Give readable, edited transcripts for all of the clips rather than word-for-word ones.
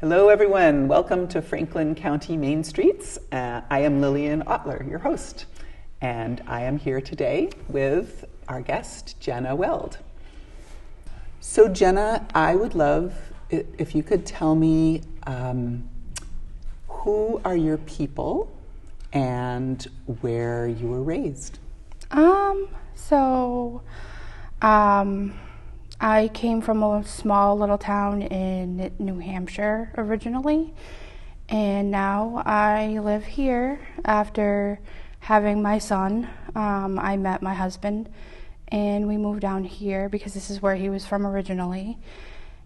Hello everyone, welcome to Franklin County Main Streets. I am Lillian Ottler, your host, and I am here today with our guest, Jenna Weld. So Jenna, I would love if you could tell me who are your people and where you were raised? I came from a small little town in New Hampshire originally, and now I live here after having my son. I met my husband and we moved down here because this is where he was from originally.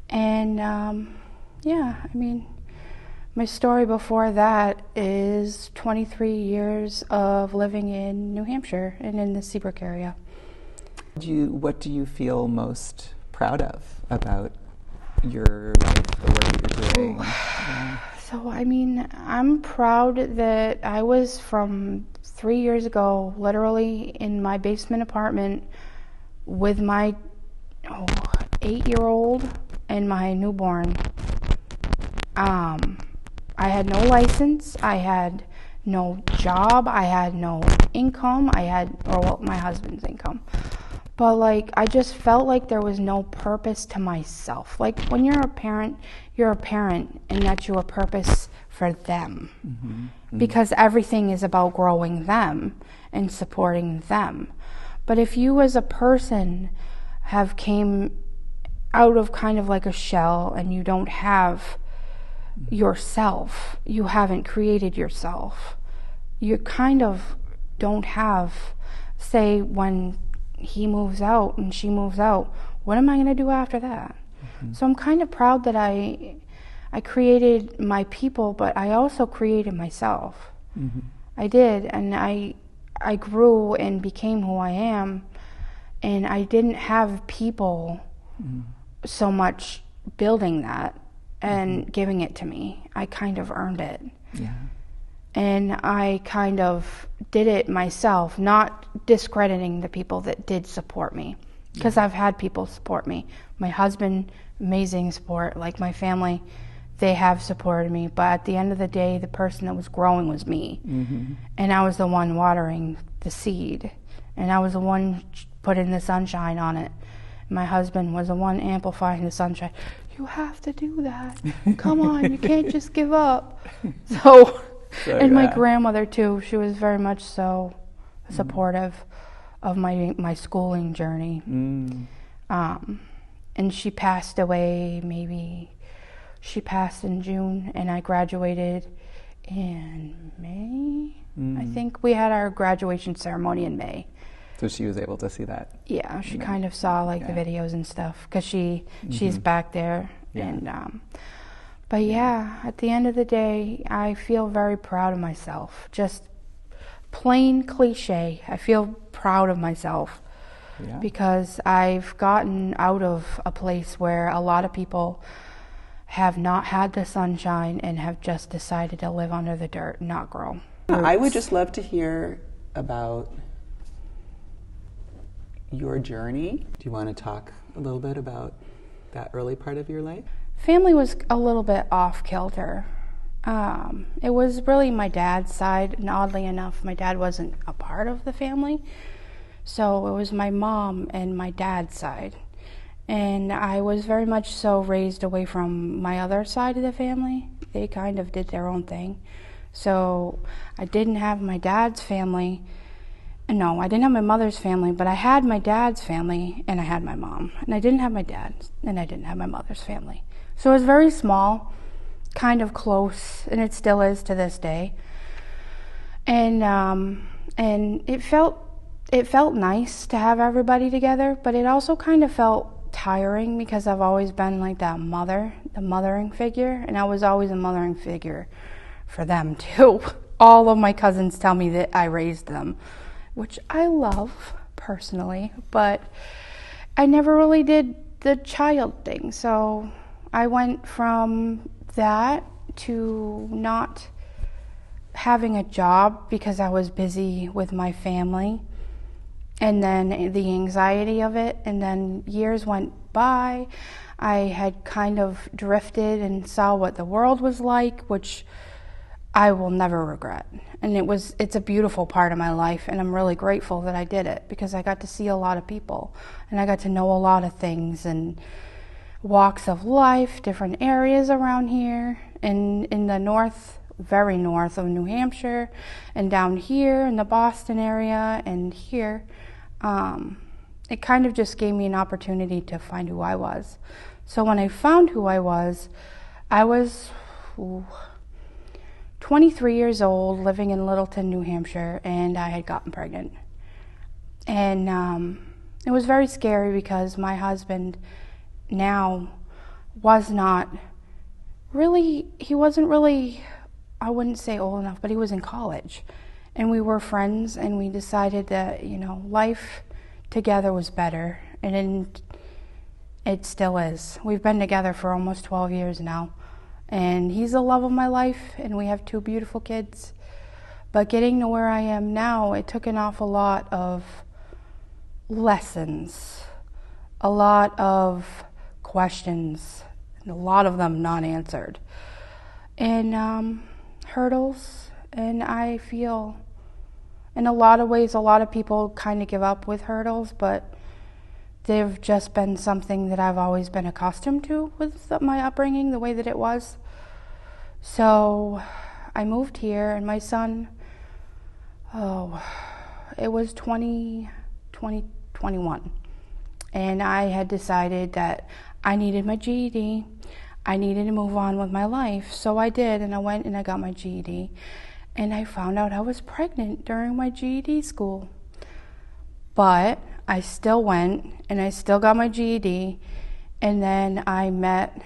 And my story before that is 23 years of living in New Hampshire and in the Seabrook area. What do you feel most proud of about your life, the work that you're doing? So, I'm proud that I was from 3 years ago, literally in my basement apartment with my 8-year-old and my newborn. I had no license, I had no job, I had no income, my husband's income. But I just felt like there was no purpose to myself. Like when you're a parent, and that's your purpose for them. Mm-hmm. Because everything is about growing them and supporting them. But if you as a person have came out of kind of like a shell and you don't have yourself, you haven't created yourself, you kind of don't have, say when he moves out and she moves out, what am I going to do after that? Mm-hmm. So I'm kind of proud that I created my people, but I also created myself. Mm-hmm. I did, and I grew and became who I am, and I didn't have people so much building that and giving it to me. I kind of earned it. Yeah. And I kind of did it myself, not discrediting the people that did support me. Because I've had people support me. My husband, amazing support. Like my family, they have supported me. But at the end of the day, the person that was growing was me. Mm-hmm. And I was the one watering the seed. And I was the one putting the sunshine on it. My husband was the one amplifying the sunshine. You have to do that. Come on, you can't just give up. And my grandmother too, she was very much so supportive of my schooling journey. And she passed away she passed in June and I graduated in May. I think we had our graduation ceremony in May. So she was able to see that? Yeah, she kind of saw the videos and stuff because she's back there. Yeah. And but at the end of the day, I feel very proud of myself. Just plain cliche, I feel proud of myself because I've gotten out of a place where a lot of people have not had the sunshine and have just decided to live under the dirt and not grow. I would just love to hear about your journey. Do you want to talk a little bit about that early part of your life? Family was a little bit off kilter. It was really my dad's side, and oddly enough, my dad wasn't a part of the family. So it was my mom and my dad's side. And I was very much so raised away from my other side of the family. They kind of did their own thing. So I didn't have my dad's family. No, I didn't have my mother's family, but I had my dad's family and I had my mom. And I didn't have my dad's and I didn't have my mother's family. So it was very small, kind of close, and it still is to this day. And it felt nice to have everybody together, but it also kind of felt tiring because I've always been like that mother, the mothering figure, and I was always a mothering figure for them too. All of my cousins tell me that I raised them, which I love personally, but I never really did the child thing. So I went from that to not having a job because I was busy with my family, and then the anxiety of it, and then years went by. I had kind of drifted and saw what the world was like, which I will never regret. And it's a beautiful part of my life, and I'm really grateful that I did it, because I got to see a lot of people and I got to know a lot of things and walks of life, different areas around here, in the north, very north of New Hampshire, and down here in the Boston area and here. It kind of just gave me an opportunity to find who I was. So when I found who I was 23 years old, living in Littleton, New Hampshire, and I had gotten pregnant. And it was very scary, because my husband now wasn't really, I wouldn't say old enough, but he was in college. And we were friends, and we decided that, life together was better, and it still is. We've been together for almost 12 years now, and he's the love of my life, and we have 2 beautiful kids. But getting to where I am now, it took an awful lot of lessons, a lot of questions, and a lot of them not answered, and hurdles. And I feel, in a lot of ways, a lot of people kind of give up with hurdles, but they've just been something that I've always been accustomed to with my upbringing, the way that it was. So I moved here, and my son, it was 2021, and I had decided that I needed my GED. I needed to move on with my life, so I did, and I went and I got my GED. And I found out I was pregnant during my GED school. But I still went, and I still got my GED, and then I met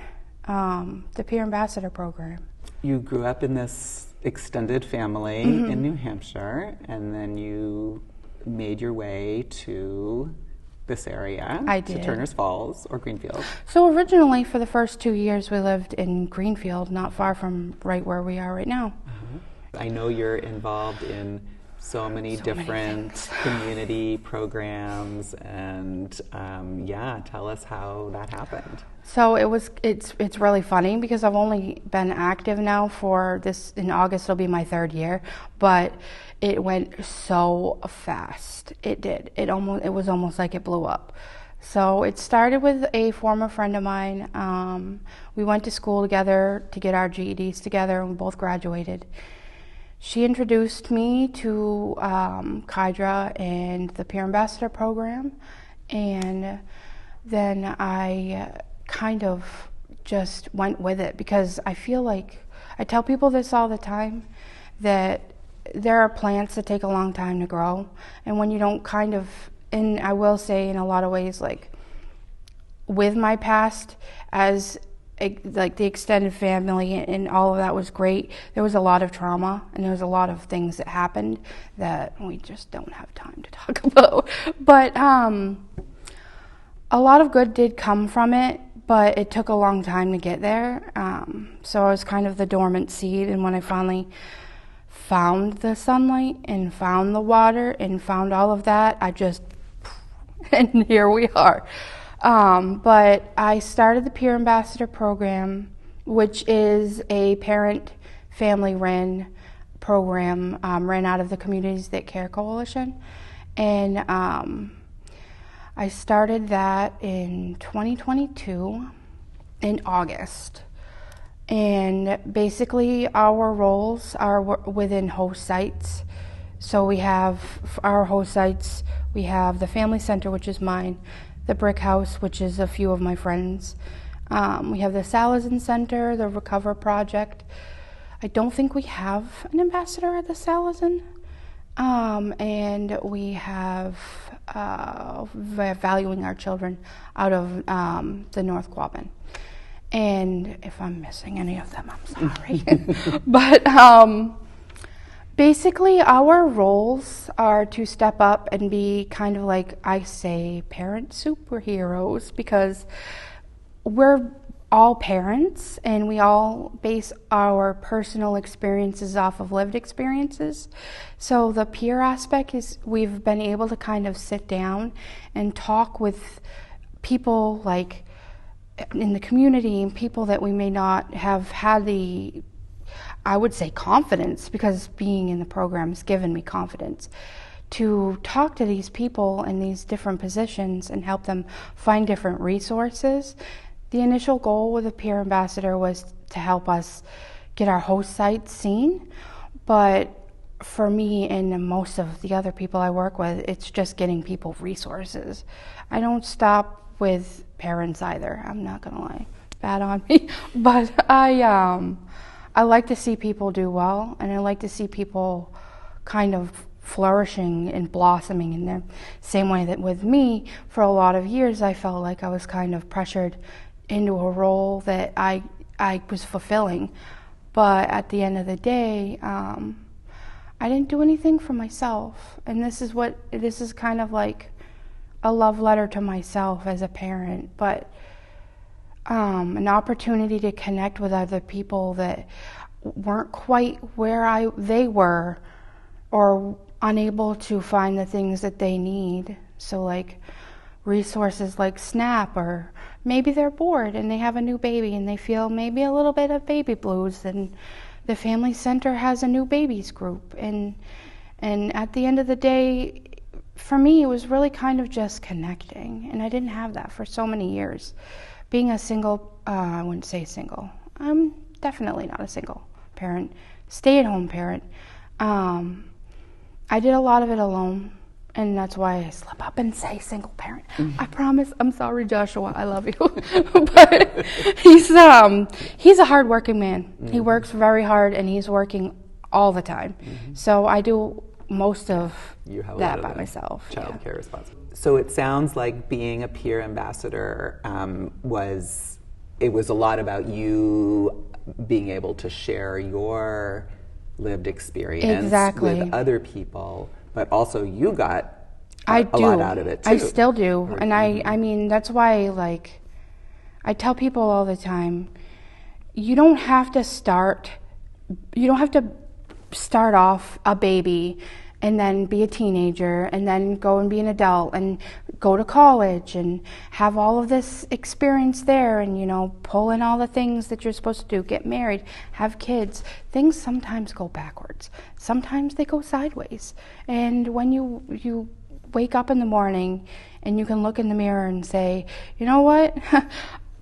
the Peer Ambassador Program. You grew up in this extended family in New Hampshire, and then you made your way to this area. I did. To Turner's Falls or Greenfield. So originally, for the first 2 years, we lived in Greenfield, not far from right where we are right now. I know you're involved in so many different community programs, and tell us how that happened. So it's really funny, because I've only been active now for this, in August it'll be my 3rd year, but it went so fast. It did. It was almost like it blew up. So it started with a former friend of mine. We went to school together to get our GEDs together, and we both graduated. She introduced me to Kydra and the Peer Ambassador Program, and then I kind of just went with it, because I feel like, I tell people this all the time, that there are plants that take a long time to grow, and when you don't and I will say, in a lot of ways, like with my past, as like the extended family and all of that was great, there was a lot of trauma, and there was a lot of things that happened that we just don't have time to talk about. But a lot of good did come from it, but it took a long time to get there. So I was kind of the dormant seed, and when I finally found the sunlight and found the water and found all of that, and here we are. But I started the Peer Ambassador Program, which is a parent family run program, ran out of the Communities That Care Coalition. And I started that in 2022 in August. And basically our roles are within host sites. So we have our host sites, we have the Family Center, which is mine, the Brick House, which is a few of my friends. We have the Salazin Center, the Recover Project. I don't think we have an ambassador at the Salazin. And we have Valuing Our Children out of the North Quabbin. And if I'm missing any of them, I'm sorry. But basically our roles are to step up and be kind of like, I say, parent superheroes, because we're all parents and we all base our personal experiences off of lived experiences. So the peer aspect is, we've been able to kind of sit down and talk with people like in the community, and people that we may not have had the, I would say, confidence, because being in the program has given me confidence to talk to these people in these different positions and help them find different resources. The initial goal with a peer ambassador was to help us get our host sites seen, but for me and most of the other people I work with, it's just getting people resources. I don't stop with parents either, I'm not gonna lie, bad on me, but I like to see people do well, and I like to see people kind of flourishing and blossoming in the same way that with me, for a lot of years, I felt like I was kind of pressured into a role that I was fulfilling. But at the end of the day, I didn't do anything for myself. And this is kind of like a love letter to myself as a parent, but an opportunity to connect with other people that weren't quite where they were, or unable to find the things that they need. So like resources like SNAP, or maybe they're bored and they have a new baby and they feel maybe a little bit of baby blues, and the Family Center has a new babies group. And at the end of the day, for me, it was really kind of just connecting, and I didn't have that for so many years. Being a single, I wouldn't say single, I'm definitely not a single parent, stay-at-home parent. I did a lot of it alone, and that's why I slip up and say single parent. I promise. I'm sorry, Joshua. I love you. But he's a hard-working man. He works very hard, and he's working all the time. So I do most of that by myself. Child care responsibility. So it sounds like being a peer ambassador was a lot about you being able to share your lived experience with other people, but also you got a lot out of it too. I still do. And I mean, that's why, like, I tell people all the time, you don't have to start off a baby and then be a teenager and then go and be an adult and go to college and have all of this experience there and, you know, pull in all the things that you're supposed to do, get married, have kids. Things sometimes go backwards. Sometimes they go sideways. And when you wake up in the morning and you can look in the mirror and say, you know what,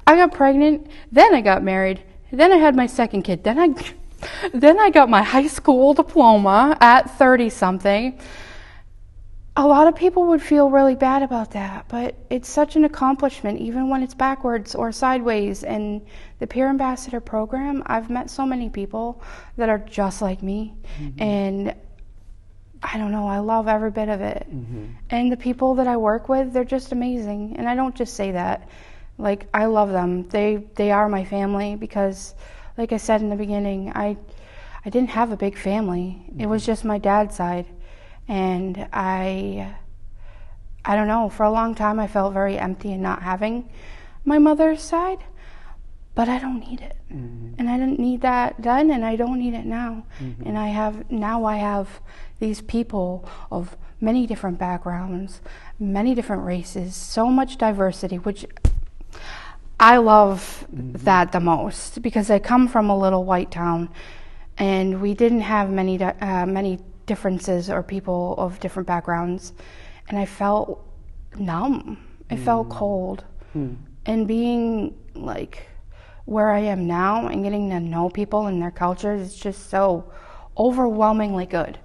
I got pregnant, then I got married, then I had my second kid, then I got my high school diploma at 30-something. A lot of people would feel really bad about that, but it's such an accomplishment, even when it's backwards or sideways. And the Peer Ambassador program, I've met so many people that are just like me, and I don't know, I love every bit of it. And the people that I work with, they're just amazing. And I don't just say that. Like, I love them. They are my family, because like I said in the beginning, I didn't have a big family. It was just my dad's side. And I don't know, for a long time I felt very empty in not having my mother's side, but I don't need it. And I didn't need that then, and I don't need it now. And I have these people of many different backgrounds, many different races, so much diversity, which I love that the most, because I come from a little white town and we didn't have many differences or people of different backgrounds, and I felt numb. I felt cold. And being like where I am now and getting to know people and their cultures is just so overwhelmingly good.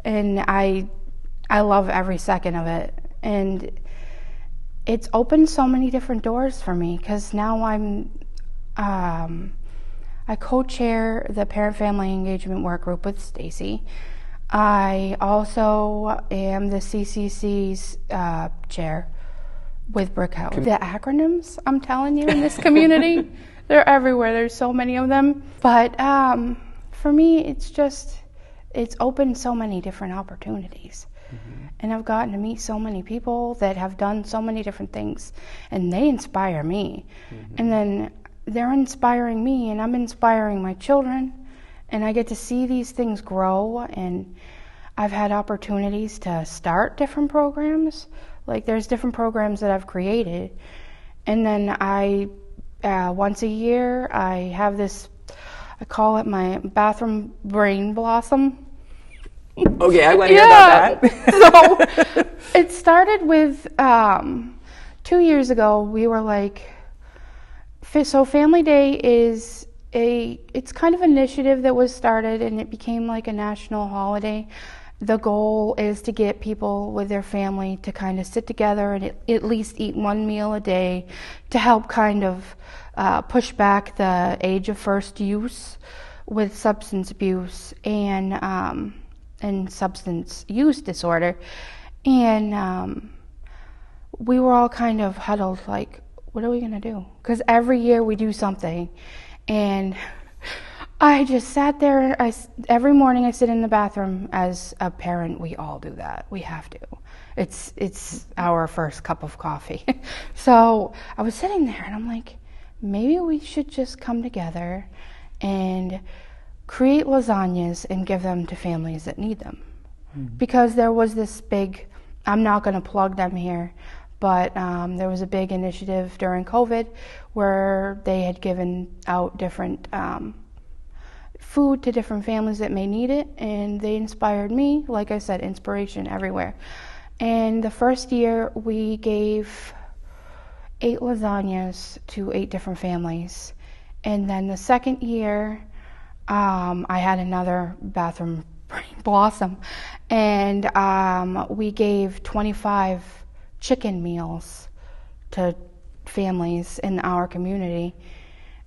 And I love every second of it. And it's opened so many different doors for me, because now I co-chair the Parent-Family Engagement Workgroup with Stacy. I also am the CCC's chair with Brickhouse. The acronyms, I'm telling you, in this community, they're everywhere. There's so many of them. But for me, it's opened so many different opportunities. And I've gotten to meet so many people that have done so many different things, and they inspire me. And then they're inspiring me, and I'm inspiring my children, and I get to see these things grow. And I've had opportunities to start different programs. Like, there's different programs that I've created, and then I once a year, I have this, I call it my bathroom brain blossom. Okay, I want to hear about that. So it started with 2 years ago. We were like, so Family Day is it's kind of an initiative that was started, and it became like a national holiday. The goal is to get people with their family to kind of sit together and at least eat one meal a day to help kind of push back the age of first use with substance abuse and substance use disorder. And we were all kind of huddled like, what are we going to do? Because every year we do something. And I just sat there. Every morning I sit in the bathroom. As a parent, we all do that. We have to. It's our first cup of coffee. So I was sitting there and I'm like, maybe we should just come together and create lasagnas and give them to families that need them. Mm-hmm. Because there was this big, I'm not going to plug them here, but there was a big initiative during COVID where they had given out different food to different families that may need it, and they inspired me. Like I said, inspiration everywhere. And the first year we gave 8 lasagnas to 8 different families. And then the second year, I had another bathroom blossom, and we gave 25 chicken meals to families in our community.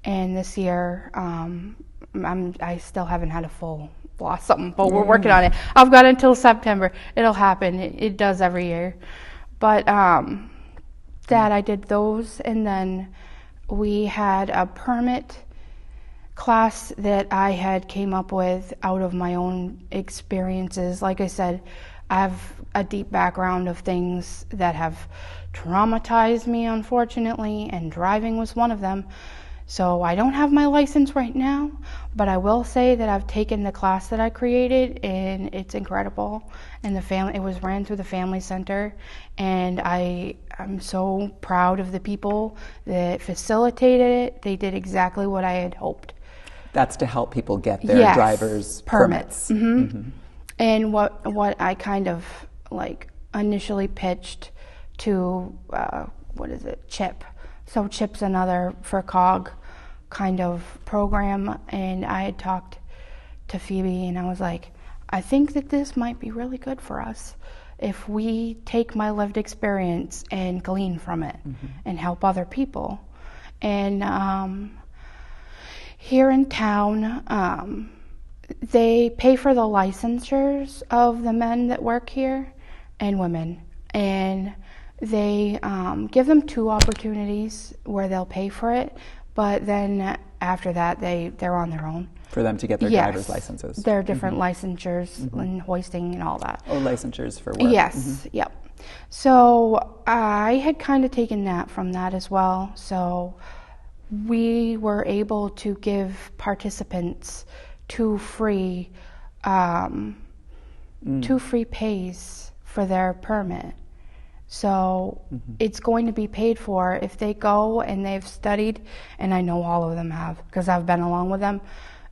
And this year, I still haven't had a full blossom, but we're working on it. I've got until September. It'll happen. It does every year. But that I did those, and then we had a permit class that I had came up with out of my own experiences. Like I said, I have a deep background of things that have traumatized me, unfortunately, and driving was one of them. So I don't have my license right now, but I will say that I've taken the class that I created, and it's incredible. And it was ran through the Family Center, and I'm so proud of the people that facilitated it. They did exactly what I had hoped. That's to help people get their driver's permits. Mm-hmm. Mm-hmm. And what I kind of like initially pitched to CHIP. So CHIP's another FRCOG kind of program, and I had talked to Phoebe, and I was like, I think that this might be really good for us if we take my lived experience and glean from it, mm-hmm. and help other people. And here in town, they pay for the licensures of the men that work here and women, and they give them 2 opportunities where they'll pay for it, but then after that they're on their own. For them to get their driver's licenses. There are different, mm-hmm. licensures, mm-hmm. and hoisting and all that. Oh, licensures for work. Yes, mm-hmm. Yep. So I had kind of taken that from that as well. So we were able to give participants 2 free pays for their permit. So mm-hmm. it's going to be paid for if they go and they've studied, and I know all of them have because I've been along with them,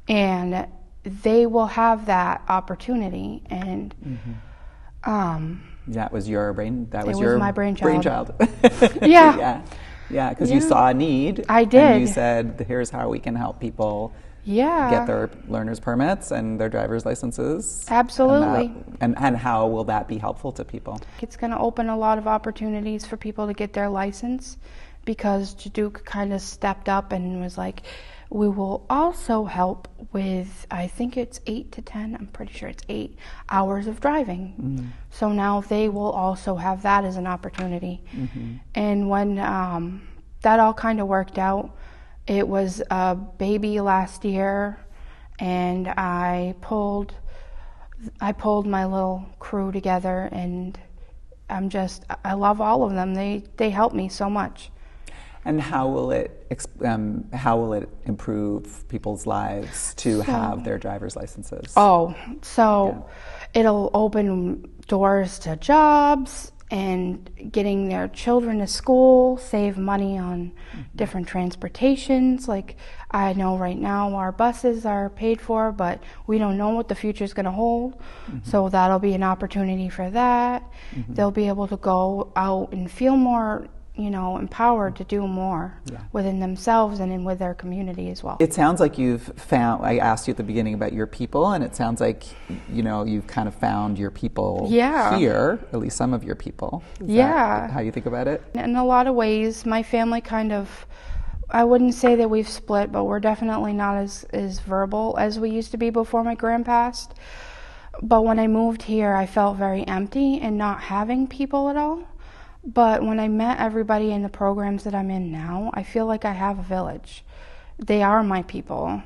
and they will have that opportunity. And that was your my brainchild. Yeah. Yeah, because you saw a need. I did. And you said, here's how we can help people get their learner's permits and their driver's licenses. Absolutely. And how will that be helpful to people? It's going to open a lot of opportunities for people to get their license, because Duke kind of stepped up and was like, we will also help with, I think it's 8 to 10, I'm pretty sure it's 8 hours of driving. Mm-hmm. So now they will also have that as an opportunity. Mm-hmm. And when that all kind of worked out, it was a baby last year, and I pulled my little crew together, and I love all of them. They help me so much. And how will it improve people's lives to have their driver's licenses? It'll open doors to jobs. and getting their children to school, save money on different transportations. Like, I know right now our buses are paid for, but we don't know what the future is going to hold. So that'll be an opportunity for that. They'll be able to go out and feel more, empowered to do more within themselves and with their community as well. It sounds like you've found, I asked you at the beginning about your people, and it sounds like, you've kind of found your people here, at least some of your people. Is that how you think about it? In a lot of ways, my family I wouldn't say that we've split, but we're definitely not as verbal as we used to be before my grand passed. But when I moved here, I felt very empty and not having people at all. But when I met everybody in the programs that I'm in now, I feel like I have a village. They are my people.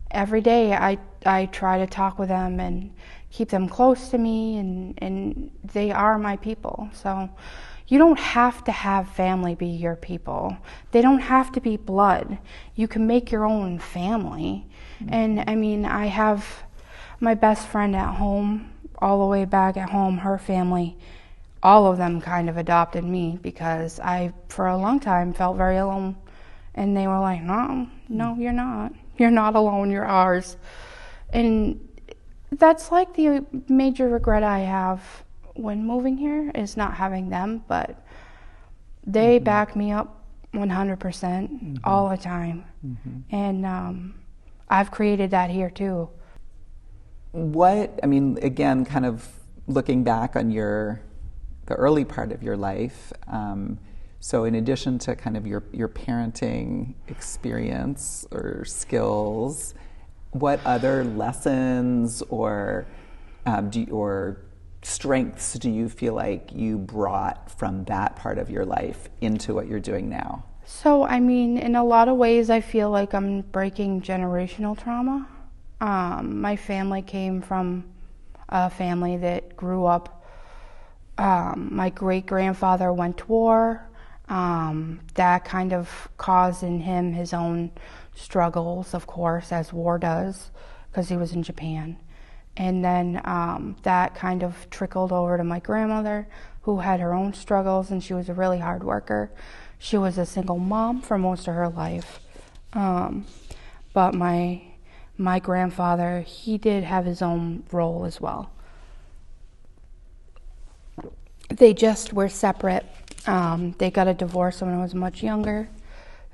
Every day I try to talk with them and keep them close to me, and they are my people. So you don't have to have family be your people. They don't have to be blood. You can make your own family. And I mean, I have my best friend at home, all the way back at home, her family, all of them kind of adopted me because I, for a long time, felt very alone. And they were like, no, you're not. You're not alone, you're ours. And that's like the major regret I have when moving here, is not having them, but they back me up 100% all the time. And I've created that here too. Again, kind of looking back on the early part of your life, so in addition to kind of your parenting experience or skills, what other lessons or strengths do you feel like you brought from that part of your life into what you're doing now? So, in a lot of ways, I feel like I'm breaking generational trauma. My family came from a family that grew up. My great-grandfather went to war. That kind of caused in him his own struggles, of course, as war does, because he was in Japan. And then that kind of trickled over to my grandmother, who had her own struggles, and she was a really hard worker. She was a single mom for most of her life. But my grandfather, he did have his own role as well. They just were separate. They got a divorce when I was much younger.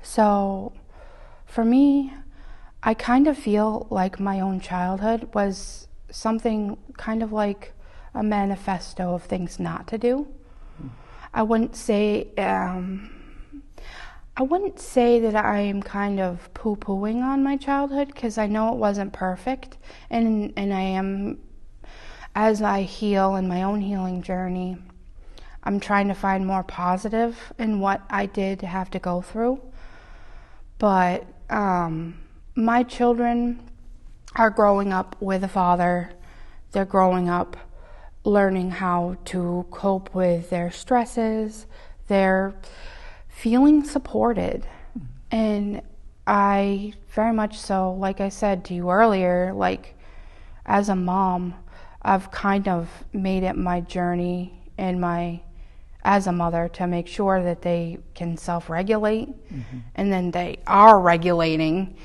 So for me, I kind of feel like my own childhood was something kind of like a manifesto of things not to do. I wouldn't say that I am kind of poo-pooing on my childhood, because I know it wasn't perfect, and I am, as I heal in my own healing journey, I'm trying to find more positive in what I did have to go through. But my children are growing up with a father. They're growing up learning how to cope with their stresses. They're feeling supported. And I very much so, like I said to you earlier, like as a mom, I've kind of made it my journey and as a mother to make sure that they can self-regulate, and then they are regulating,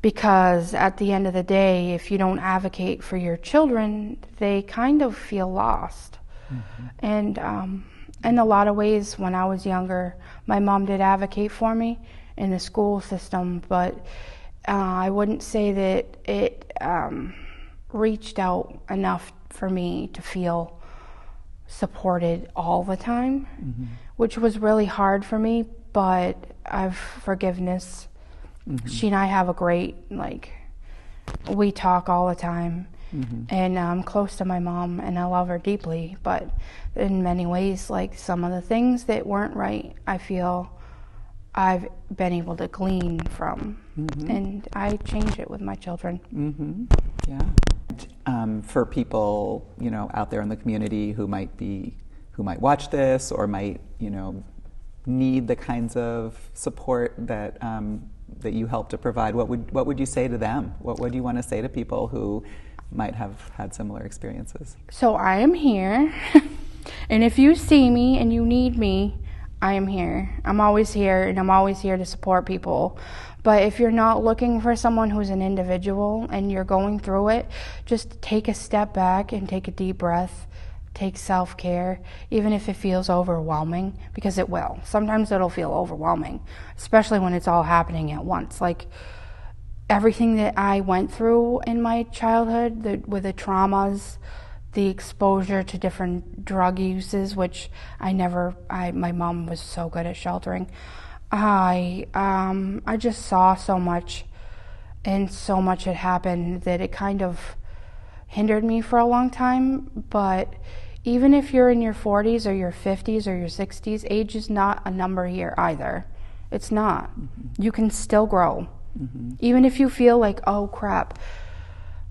because at the end of the day, if you don't advocate for your children, they kind of feel lost. And in a lot of ways, when I was younger, my mom did advocate for me in the school system, but I wouldn't say that it reached out enough for me to feel supported all the time, which was really hard for me, but I've forgiveness. She and I have a great, we talk all the time, and I'm close to my mom and I love her deeply, but in many ways, some of the things that weren't right, I feel I've been able to glean from, and I change it with my children. Yeah. For people, out there in the community who might watch this or might, need the kinds of support that that you help to provide, what would you say to them? What would you want to say to people who might have had similar experiences? So I am here. And if you see me and you need me, I am here. I'm always here, and I'm always here to support people. But if you're not looking for someone who's an individual and you're going through it, just take a step back and take a deep breath. Take self-care, even if it feels overwhelming, because it will. Sometimes it'll feel overwhelming, especially when it's all happening at once. Like everything that I went through in my childhood, with the traumas, the exposure to different drug uses, which my mom was so good at sheltering. I just saw so much, and so much had happened that it kind of hindered me for a long time. But even if you're in your 40s or your 50s or your 60s, age is not a number here either. It's not. Mm-hmm. You can still grow. Mm-hmm. Even if you feel like, oh crap,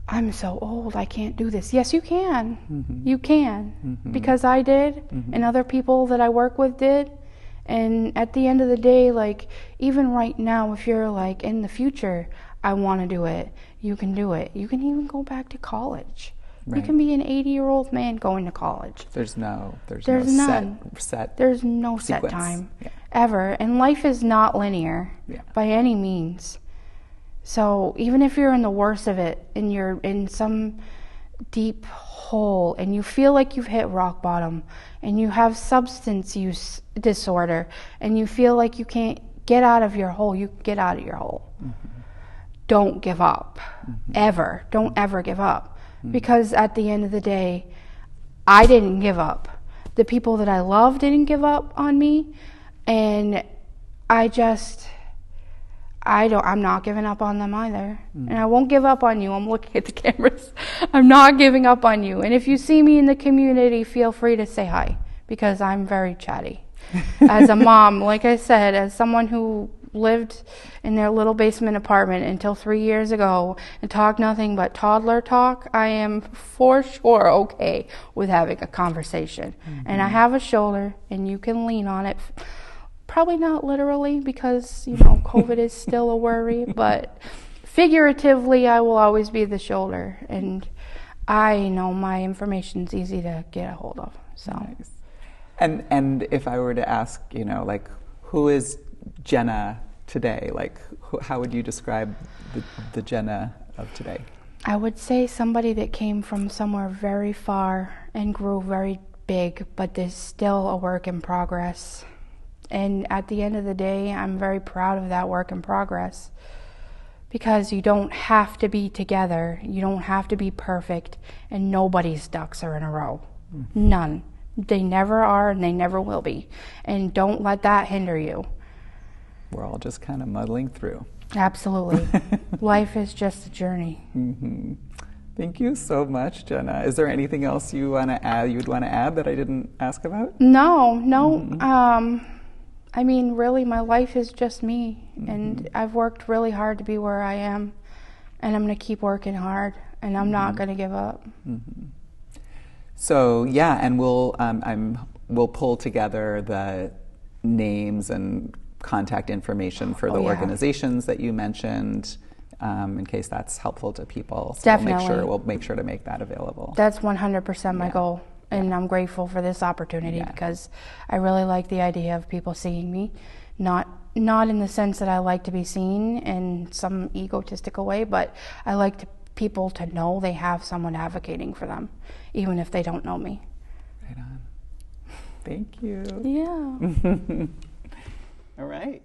I'm so old, I can't do this. Yes, you can. Mm-hmm. You can. Mm-hmm. Because I did, mm-hmm. and other people that I work with did. And at the end of the day, like, even right now, if you're like, in the future, I want to do it, you can do it. You can even go back to college. Right. You can be an 80-year-old man going to college. There's no set There's no sequence. Set time, ever. And life is not linear by any means. So even if you're in the worst of it, and you're in some deep hole, and you feel like you've hit rock bottom, and you have substance use disorder, and you feel like you can't get out of your hole, you get out of your hole. Mm-hmm. Don't give up, mm-hmm. ever. Don't ever give up, mm-hmm. because at the end of the day, I didn't give up. The people that I love didn't give up on me, and I'm not giving up on them either. Mm-hmm. And I won't give up on you. I'm looking at the cameras. I'm not giving up on you. And if you see me in the community, feel free to say hi, because I'm very chatty. As a mom, like I said, as someone who lived in their little basement apartment until 3 years ago and talked nothing but toddler talk, I am for sure okay with having a conversation. Mm-hmm. And I have a shoulder, and you can lean on it. Probably not literally, because, COVID is still a worry, but figuratively, I will always be the shoulder. And I know my information's easy to get a hold of. So, nice. And if I were to ask, who is Jenna today? Like, how would you describe the Jenna of today? I would say somebody that came from somewhere very far and grew very big, but is still a work in progress. And at the end of the day, I'm very proud of that work in progress, because you don't have to be together. You don't have to be perfect, and nobody's ducks are in a row. Mm-hmm. None. They never are, and they never will be. And don't let that hinder you. We're all just kind of muddling through. Absolutely. Life is just a journey. Mm-hmm. Thank you so much, Jenna. Is there anything else you'd want to add that I didn't ask about? No. Mm-hmm. I mean, really, my life is just me, mm-hmm. and I've worked really hard to be where I am, and I'm going to keep working hard, and I'm mm-hmm. not going to give up. Mm-hmm. So, and we'll pull together the names and contact information for the organizations that you mentioned, in case that's helpful to people. So Definitely. We'll make sure to make that available. That's 100% my goal. And I'm grateful for this opportunity, because I really like the idea of people seeing me, not in the sense that I like to be seen in some egotistical way, but I like people to know they have someone advocating for them, even if they don't know me. Right on. Thank you. Yeah. All right.